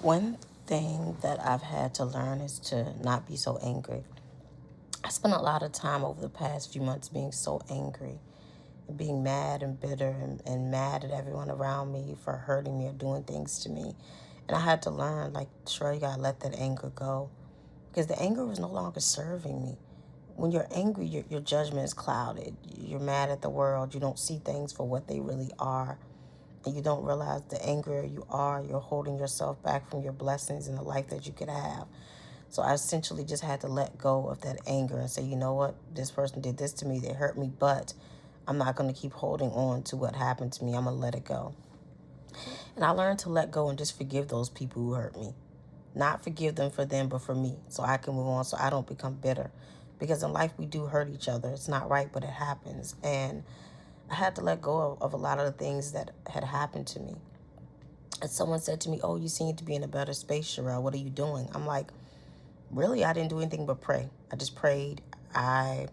One thing that I've had to learn is to not be so angry. I spent a lot of time over the past few months being so angry, being mad and bitter and mad at everyone around me for hurting me or doing things to me. And I had to learn, like, sure, you gotta let that anger go because the anger was no longer serving me. When you're angry, your judgment is clouded. You're mad at the world. You don't see things for what they really are. And you don't realize the angrier you are, you're holding yourself back from your blessings and the life that you could have. So I essentially just had to let go of that anger and say, you know what, this person did this to me, they hurt me, but I'm not going to keep holding on to what happened to me. I'm going to let it go. And I learned to let go and just forgive those people who hurt me. Not forgive them for them, but for me, so I can move on, so I don't become bitter. Because in life, we do hurt each other. It's not right, but it happens. And I had to let go of a lot of the things that had happened to me. And someone said to me, oh, you seem to be in a better space, Sherelle. What are you doing? I'm like, really, I didn't do anything but pray. I just prayed. I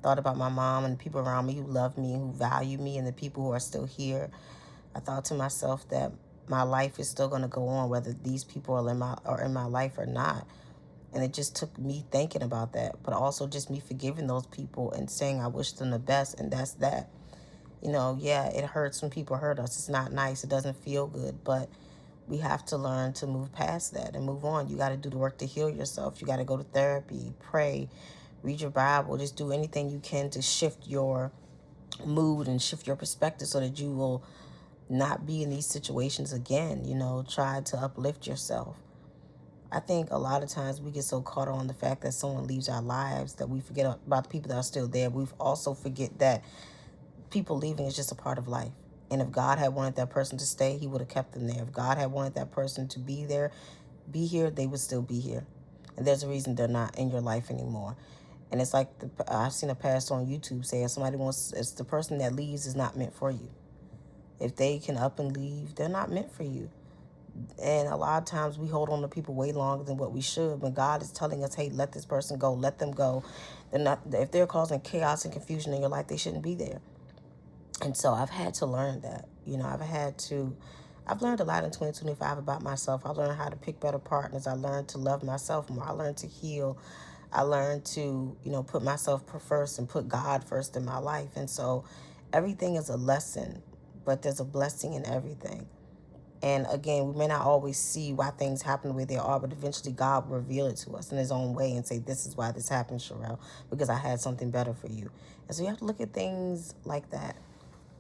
thought about my mom and the people around me who love me, who value me, and the people who are still here. I thought to myself that my life is still going to go on, whether these people are in my life or not. And it just took me thinking about that, but also just me forgiving those people and saying I wish them the best, and that's that. Yeah, it hurts when people hurt us. It's not nice. It doesn't feel good, but we have to learn to move past that and move on. You got to do the work to heal yourself. You got to go to therapy, pray, read your Bible, just do anything you can to shift your mood and shift your perspective so that you will not be in these situations again. Try to uplift yourself. I think a lot of times we get so caught on the fact that someone leaves our lives that we forget about the people that are still there. We also forget that people leaving is just a part of life. And if God had wanted that person to stay, he would have kept them there. If God had wanted that person to be there, be here, they would still be here. And there's a reason they're not in your life anymore. And it's like I've seen a pastor on YouTube say, if the person that leaves is not meant for you. If they can up and leave, they're not meant for you. And a lot of times we hold on to people way longer than what we should. When God is telling us, hey, let this person go, let them go. If they're causing chaos and confusion in your life, they shouldn't be there. And so I've had to learn that. I've learned a lot in 2025 about myself. I learned how to pick better partners. I learned to love myself more. I learned to heal. I learned to, put myself first and put God first in my life. And so everything is a lesson, but there's a blessing in everything. And again, we may not always see why things happen the way they are, but eventually God will reveal it to us in his own way and say, this is why this happened, Sherelle, because I had something better for you. And so you have to look at things like that.